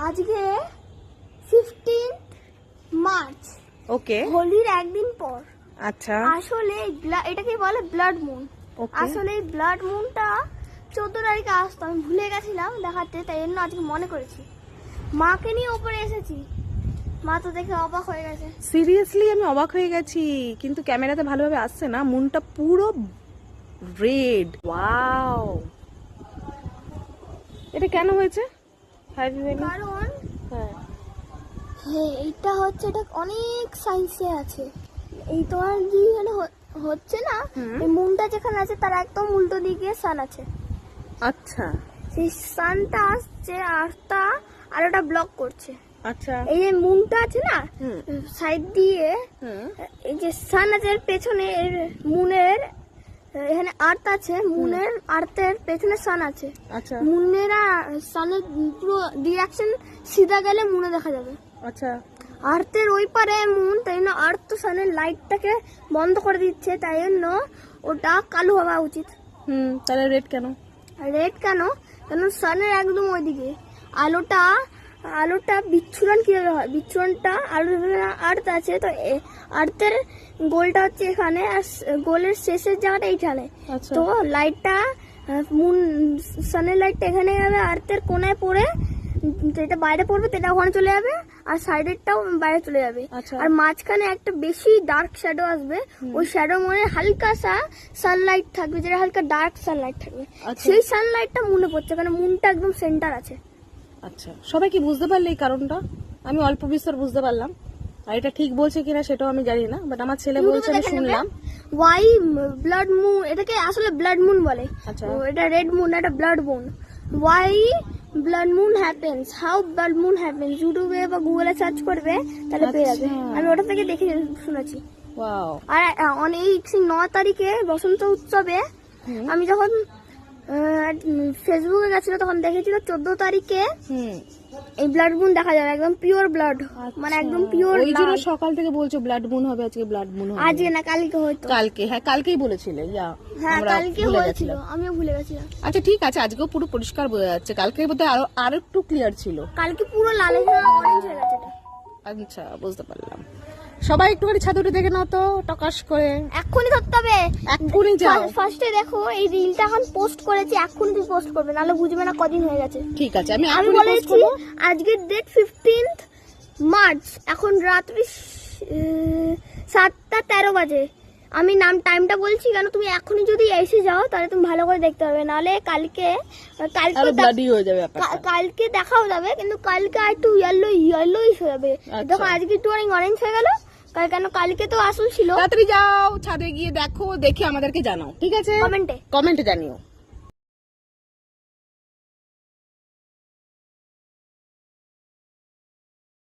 আজকে 15 মার্চ, ওকে, হোলির একদিন পর। আচ্ছা, আসলে এটাকে বলে ব্লাড মুন। ওকে, আসলে এই ব্লাড মুনটা 14 তারিখে আসতো, আমি ভুলে গেছিলাম দেখাতে, তাই জন্য আজকে মনে করেছি। মাকে নিয়ে ওপরে এসেছি, মা তো দেখে অবাক হয়ে গেছে। সিরিয়াসলি আমি অবাক হয়ে গেছি, কিন্তু ক্যামেরাতে ভালোভাবে আসছে না। মুনটা পুরো রেড। ওয়াও, এটা কেন হয়েছে? কারণ হ্যাঁ, এইটা হচ্ছে, এটা অনেক সায়েন্সে আছে। এই তোমার কি হচ্ছে না, এই মুনটা যেখানে আছে তার একদম উল্টো দিকে সান আছে। আচ্ছা সেই সানটা আসছে আর্থটা আর ওটা ব্লক করছে। আচ্ছা, এই যে মুনটা আছে না সাইড দিয়ে, এই যে সান আছে এর পেছনে, এর মুনের এখানে আর্থ আছে, মুনের আর্থের পেছনে সান আছে। আচ্ছা মুনের আর সানের পুরো ডিরেকশন সিধা গেলে মুনে দেখা যাবে। আচ্ছা, আর্থের ওই পারে মুন, তাই জন্য আর্থ তো সানের লাইটটাকে বন্ধ করে দিচ্ছে, তাই জন্য ওটা কালো হওয়া উচিত। তাহলে রেড কেন? রেড কেন? কারণ সানের একদম ওইদিকে আলোটা বিচ্ছুরণ কিভাবে হয়, বিচ্ছুরণটা আর্থ আছে, তো আর্থের গোলটা হচ্ছে এখানে, আর গোলের শেষের জায়গাটা এইখানে। তো লাইটটা মুন সানের লাইটটা এখানে যাবে, আর্থের কোনায় পড়ে যেটা বাইরে পড়বে সেটা ওখানে চলে যাবে, আর সাইডেরটাও বাইরে চলে যাবে। আর মাঝখানে একটা বেশি ডার্ক শ্যাডো আসবে, ওই শ্যাডো মনে হালকা সা সানলাইট থাকবে, যেটা হালকা ডার্ক সানলাইট থাকবে, সেই সানলাইটটা মুনে পড়ছে, কারণ মুনটা একদম সেন্টার আছে। আচ্ছা, সবাই কি বুঝতে পারলে এই কারণটা? আমি অল্প বিস্তর বুঝতে পারলাম, আর এটা ঠিক বলছে কিনা সেটাও আমি জানি না, বাট আমার ছেলে বলছে, আমি শুনলাম। ওয়াই ব্লাড মুন, এটাকে আসলে ব্লাড মুন বলে। আচ্ছা, এটা রেড মুন, এটা blood moon. Why blood moon happens, how blood moon happens, ইউটিউবে বা গুগলে সার্চ করবে তাহলে পেয়ে যাবে। আমি ওটা থেকে দেখে শুনেছি। ওয়াও। আর এই 9 তারিখে বসন্ত উৎসবে আমি যখন ফেসবুকে গেছিল তখন দেখেছিল 14 তারিখে এই ব্লাড মুন দেখা যাবে, একদম পিওর ব্লাড, মানে একদম পিওর। ওই জন্য সকাল থেকে বলছো ব্লাড মুন হবে, আজকে ব্লাড মুন হবে। আজকে না, কালকে হয়তো। কালকে, হ্যাঁ কালকেই বলেছিলে। হ্যাঁ কালকে হয়েছিল, আমিও ভুলে গেছিলাম। আচ্ছা ঠিক আছে, আজকেও পুরো পরিষ্কার বোঝা যাচ্ছে, কালকে বোধহয় আরো একটু ক্লিয়ার ছিল। কালকে পুরো লাল অরেঞ্জ হয়ে গেছে এটা। আচ্ছা, বুঝতে পারলাম। সবাই একটুখানি ছাদ উঠে দেখে নাও তো, টকাশ করে। এক্ষুনি ধরতে হবে, এক্ষুনি যাও। ফার্স্টে দেখো এই রিলটা এখন পোস্ট করেছি, এক্ষুনি তুমি পোস্ট করবে, নাহলে বুঝবে না কদিন হয়ে গেছে। ঠিক আছে, আমি বলেছি আজকের ডেট 15 মার্চ, এখন রাত্রি 7:13 বাজে। আমি টাইমটা বলছি কেন, তুমি এখনই যদি এসে যাও তাহলে তুমি ভালো করে দেখতে পারবে, নাহলে কালকে হয়ে যাবে, কালকে দেখাও যাবে, কিন্তু কালকে আর একটু ইয়েলোইশ হয়ে যাবে। দেখো আজকে একটু অরেঞ্জ হয়ে গেল, কেন কালকে তো আসল ছিল। তাড়াতাড়ি যাও ছাদে গিয়ে দেখো, দেখে আমাদেরকে জানাও, ঠিক আছে? কমেন্টে জানিও।